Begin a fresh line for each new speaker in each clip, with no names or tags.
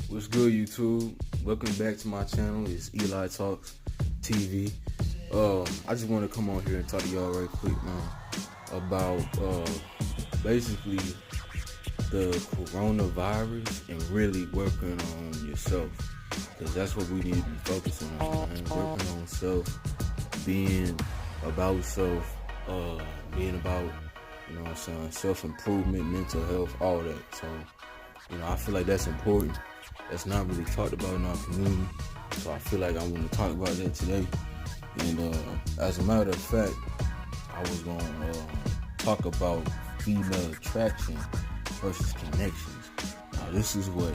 What's good, YouTube? Welcome back to my channel. It's Eli Talks TV. I just want to come on here and talk to y'all right quick, man, about basically the coronavirus and really working on yourself, because that's what we need to be focusing on, man. Working on self, being about self, being about, you know what I'm saying, self-improvement, mental health, all that. So, I feel like that's important. That's not really talked about in our community. So I feel like I want to talk about that today. And as a matter of fact, I was going to talk about female attraction versus connections. Now, this is what,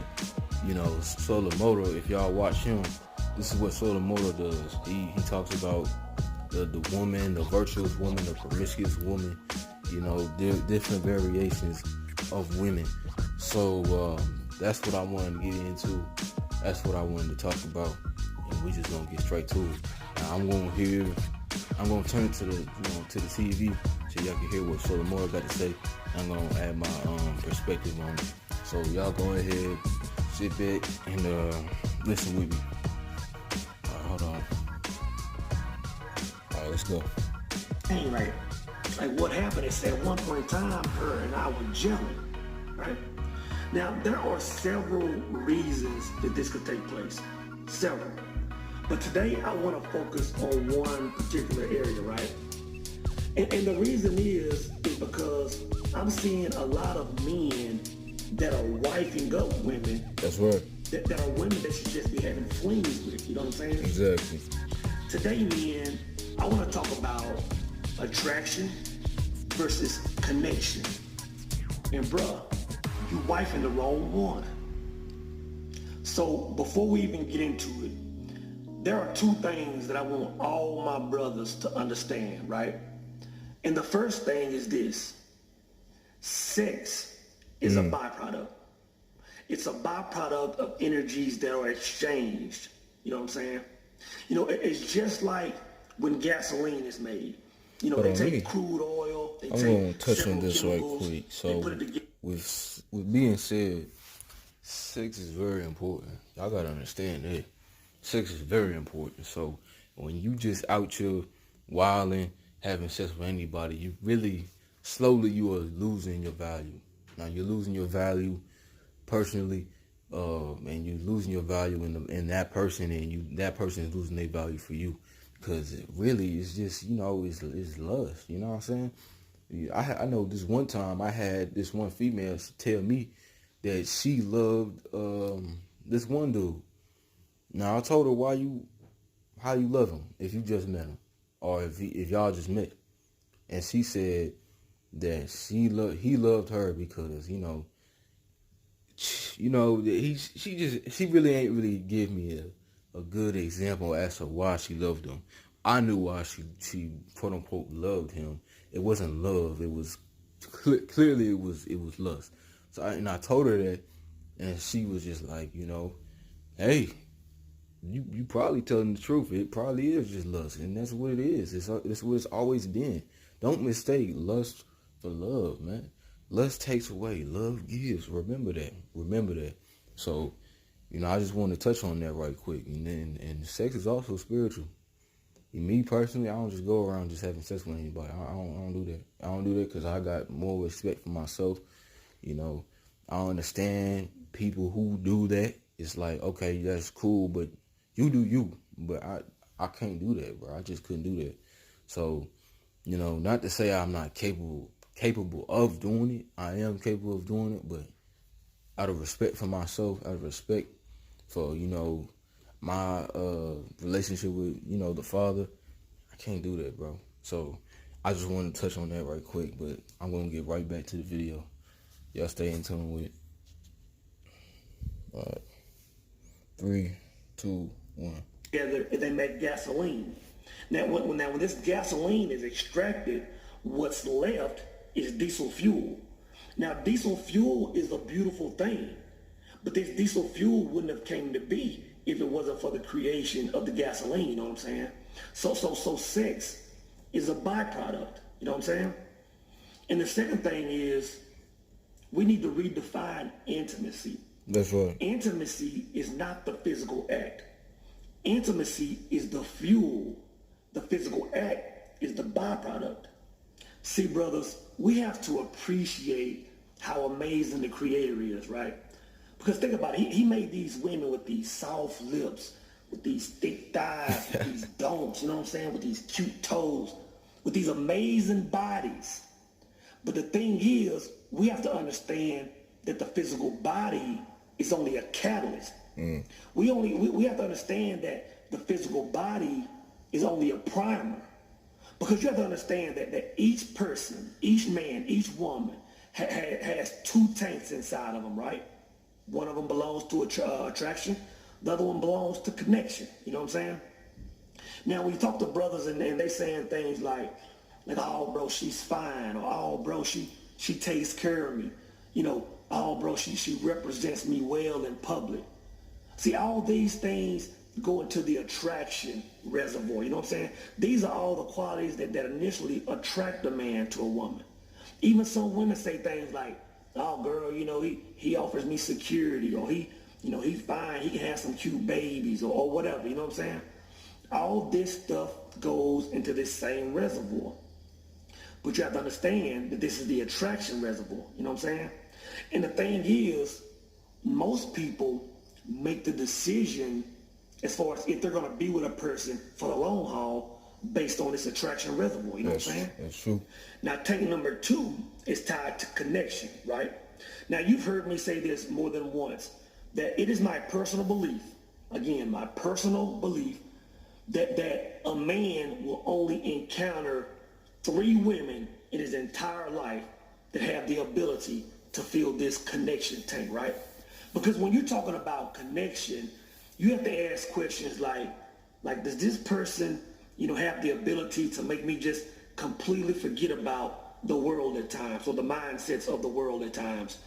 Solomoto, if y'all watch him, this is what Solomoto does. He talks about the woman, the virtuous woman, the promiscuous woman, different variations of women. So that's what I wanted to get into. That's what I wanted to talk about, and we just gonna get straight to it. Now, I'm gonna turn it to the TV so y'all can hear what Solomora got to say. I'm gonna add my perspective on it. So y'all go ahead, sit back, and listen with me. Hold on. All right, let's go.
Right. Like what happened is at one point in time, her and I were gelling, right? Now, there are several reasons that this could take place. Several. But today, I want to focus on one particular area, right? And the reason is because I'm seeing a lot of men that are wifing up women.
That's right.
That are women that should just be having flings with, you know what I'm saying?
Exactly.
Today, men, I want to talk about attraction versus connection. And bruh, you wifing the wrong one. So before we even get into it, there are two things that I want all my brothers to understand, right? And the first thing is this: sex is a byproduct. It's a byproduct of energies that are exchanged. You know what I'm saying? It's just like when gasoline is made. They take crude oil.
I'm gonna touch on this right quick. So, with being said, sex is very important. Y'all gotta understand that sex is very important. So when you just out here wilding, having sex with anybody, you really slowly you are losing your value. Now you're losing your value personally, and you're losing your value in that person, and that person is losing their value for you. Because it really is just, it's lust. You know what I'm saying? I know this one time I had this one female tell me that she loved this one dude. Now I told her how you love him if you just met him, or if y'all just met, and she said that he loved her because she really ain't really give me a good example as to why she loved him. I knew why she quote unquote loved him. It wasn't love. It was clearly it was lust. So I told her that, and she was just like, hey, you probably telling the truth. It probably is just lust, and that's what it is. It's what it's always been. Don't mistake lust for love, man. Lust takes away, love gives. Remember that. So, I just want to touch on that right quick. And sex is also spiritual. Me personally, I don't just go around just having sex with anybody. I don't do that. I don't do that because I got more respect for myself. I understand people who do that. It's like, okay, that's cool, but you do you. But I can't do that, bro. I just couldn't do that. So, not to say I'm not capable of doing it. I am capable of doing it, but out of respect for myself, out of respect for, my relationship with, the Father, I can't do that, bro. So I just wanted to touch on that right quick, but I'm going to get right back to the video. Y'all stay in tune with it. All right. 3, 2, 1.
Together, and they make gasoline. Now, when this gasoline is extracted, what's left is diesel fuel. Now, diesel fuel is a beautiful thing, but this diesel fuel wouldn't have came to be if it wasn't for the creation of the gasoline, you know what I'm saying? So sex is a byproduct, you know what I'm saying? And the second thing is we need to redefine intimacy.
That's right.
Intimacy is not the physical act. Intimacy is the fuel. The physical act is the byproduct. See, brothers, we have to appreciate how amazing the Creator is, right? Because think about it, he made these women with these soft lips, with these thick thighs, with these don'ts, you know what I'm saying, with these cute toes, with these amazing bodies. But the thing is, we have to understand that the physical body is only a catalyst. We have to understand that the physical body is only a primer. Because you have to understand that each person, each man, each woman has two tanks inside of them, right? One of them belongs to attraction. The other one belongs to connection. You know what I'm saying? Now, when you talk to brothers and they saying things like, oh, bro, she's fine. Or, oh, bro, she takes care of me. You know, oh, bro, she represents me well in public. See, all these things go into the attraction reservoir. You know what I'm saying? These are all the qualities that initially attract a man to a woman. Even some women say things like, oh, girl, you know, he offers me security, or he's fine, he can have some cute babies, or whatever, you know what I'm saying? All this stuff goes into this same reservoir. But you have to understand that this is the attraction reservoir, you know what I'm saying? And the thing is, most people make the decision as far as if they're going to be with a person for the long haul based on this attraction reservoir, you know what I'm saying?
That's true.
Now, tank number 2 is tied to connection, right? Now, you've heard me say this more than once, that it is my personal belief, again, my personal belief, that a man will only encounter 3 women in his entire life that have the ability to fill this connection tank, right? Because when you're talking about connection, you have to ask questions like does this person, you know, have the ability to make me just completely forget about the world at times, or the mindsets of the world at times?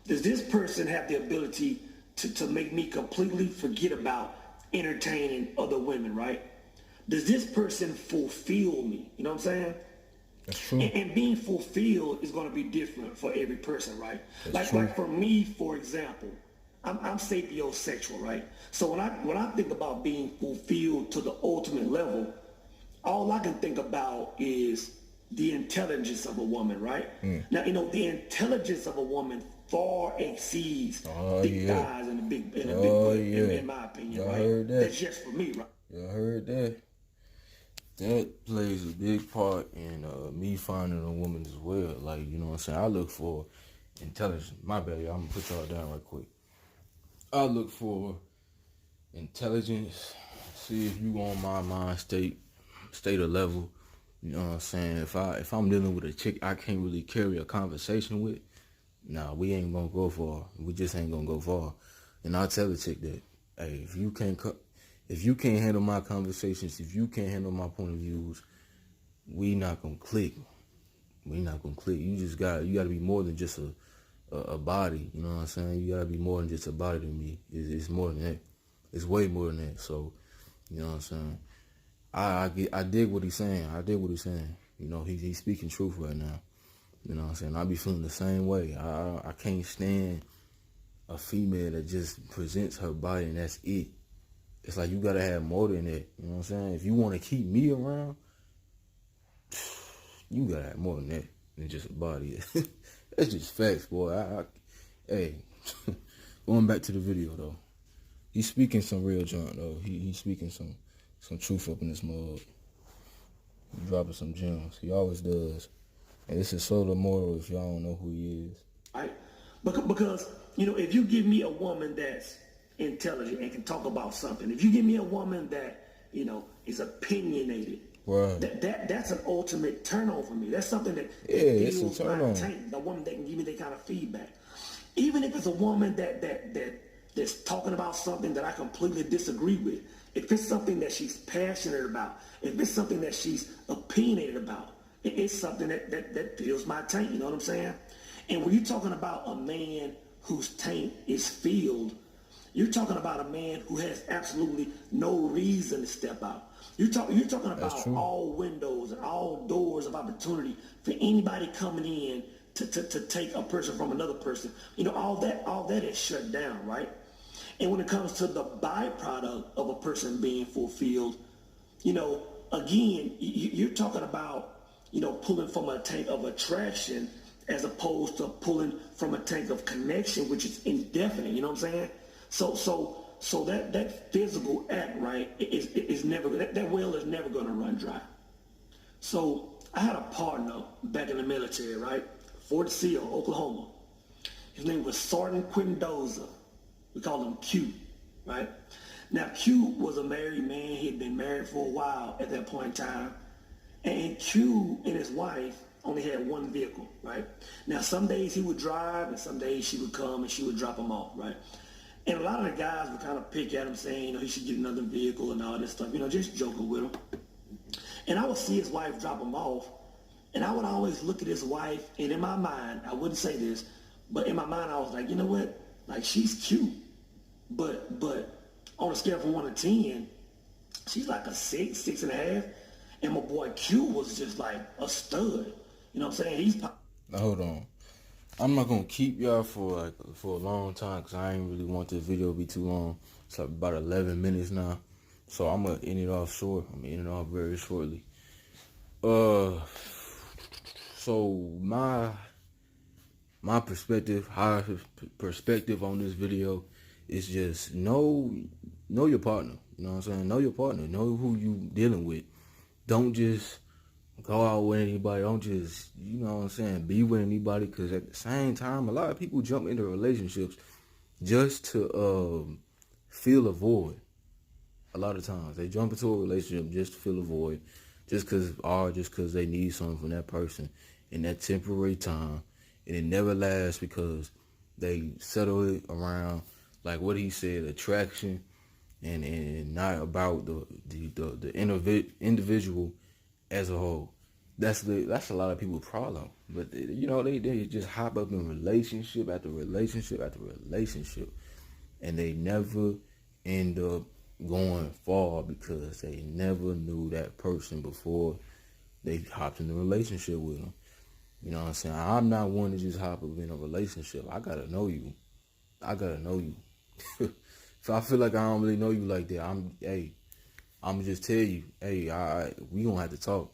Does this person have the ability to make me completely forget about entertaining other women, right? Does this person fulfill me? You know what I'm saying?
That's true.
And being fulfilled is going to be different for every person, right? Like for me, for example, I'm sapiosexual, right? So when I think about being fulfilled to the ultimate level, all I can think about is the intelligence of a woman, right? Now, you know, the intelligence of a woman far exceeds big thighs and a big butt, in my opinion, right?
Heard that.
That's just for me, right?
Y'all heard that? That plays a big part in me finding a woman as well. Like, you know what I'm saying? I look for intelligence. My bad, y'all. I'm going to put y'all down right quick. I look for intelligence. See if you on my mind state of level. You know what I'm saying? If I'm dealing with a chick I can't really carry a conversation with, nah, we ain't gonna go far. We just ain't gonna go far. And I'll tell the chick that, hey, if you can't handle my conversations, if you can't handle my point of views, we not gonna click. We not gonna click. You gotta be more than just a body. You know what I'm saying? You gotta be more than just a body to me. It's more than that. It's way more than that. So, you know what I'm saying? I dig what he's saying. You know, he's speaking truth right now. You know what I'm saying? I be feeling the same way. I can't stand a female that just presents her body and that's it. It's like you gotta have more than that. You know what I'm saying? If you want to keep me around, you gotta have more than that than just a body. That's just facts, boy. Hey, going back to the video though, he's speaking some real junk though. He's speaking some truth up in this mug. He's dropping some gems. He always does. And this is Solar Mortal if y'all don't know who he is.
Right? Because, you know, if you give me a woman that's intelligent and can talk about something, if you give me a woman that, you know, is opinionated,
right,
that's an ultimate turn on for me. That's something that
it's a turn on.
The woman that can give me that kind of feedback. Even if it's a woman that's talking about something that I completely disagree with, if it's something that she's passionate about, if it's something that she's opinionated about, it's something that fills my tank, you know what I'm saying? And when you're talking about a man whose tank is filled, you're talking about a man who has absolutely no reason to step out. You're talking about all windows and all doors of opportunity for anybody coming in to take a person from another person. You know, all that is shut down, right? And when it comes to the byproduct of a person being fulfilled, you know, again, you're talking about, you know, pulling from a tank of attraction as opposed to pulling from a tank of connection, which is indefinite. You know what I'm saying? So that physical act, right, is never, that well is never going to run dry. So I had a partner back in the military, right? Fort Sill, Oklahoma. His name was Sergeant Quindoza. We called him Q, right? Now, Q was a married man. He had been married for a while at that point in time. And Q and his wife only had one vehicle, right? Now, some days he would drive, and some days she would come and she would drop him off, right? And a lot of the guys would kind of pick at him saying, you know, he should get another vehicle and all this stuff, you know, just joking with him. And I would see his wife drop him off, and I would always look at his wife, and in my mind, I wouldn't say this, but in my mind, I was like, you know what? Like, she's cute, but on a scale from 1 to 10, she's like a 6, 6.5, and my boy Q was just like a stud. You know what I'm saying?
Now, hold on. I'm not gonna keep y'all for a long time because I ain't really want this video to be too long. It's like about 11 minutes now, so I'm gonna end it off short. I'm gonna end it off very shortly. So my perspective, perspective on this video is just know your partner. You know what I'm saying? Know your partner. Know who you dealing with. Don't just go out with anybody. Don't just, you know what I'm saying, be with anybody. Because at the same time, a lot of people jump into relationships just to fill a void. A lot of times they jump into a relationship just to fill a void, just because they need something from that person in that temporary time, and it never lasts because they settle it around, like what he said, attraction, and not about the individual as a whole. That's a lot of people's problem. But you know, they just hop up in relationship after relationship after relationship, and they never end up going far because they never knew that person before they hopped in a relationship with them. You know what I'm saying? I'm not one to just hop up in a relationship. I gotta know you. If I feel like I don't really know you like that, I'm just tell you, hey, we gonna have to talk.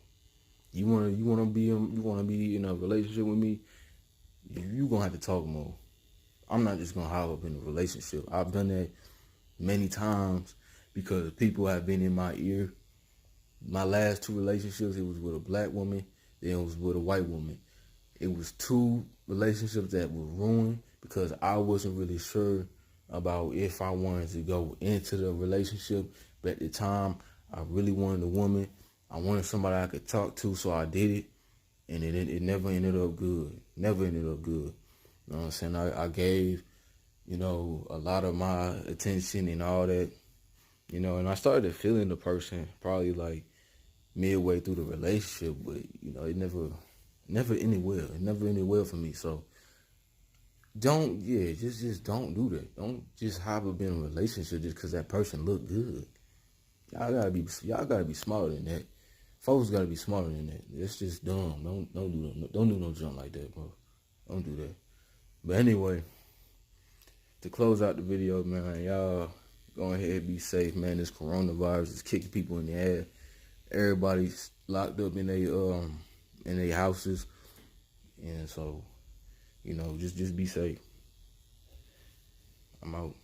You wanna be in a relationship with me? You gonna have to talk more. I'm not just gonna hop up in a relationship. I've done that many times because people have been in my ear. My last 2 relationships, it was with a black woman, then it was with a white woman. It was 2 relationships that were ruined because I wasn't really sure about if I wanted to go into the relationship. But at the time, I really wanted a woman. I wanted somebody I could talk to, so I did it. And it never ended up good. Never ended up good. You know what I'm saying? I gave, you know, a lot of my attention and all that, you know, and I started feeling the person probably like midway through the relationship, but, you know, it never ended well. It never ended well for me. So just don't do that. Don't just hop up in a relationship just because that person look good. Y'all gotta be smarter than that. Folks gotta be smarter than that. It's just dumb. Don't do no junk like that, bro. Don't do that. But anyway, to close out the video, man, y'all go ahead and be safe, man. This coronavirus is kicking people in the ass. Everybody's locked up in their houses, and so, you know, just be safe. I'm out.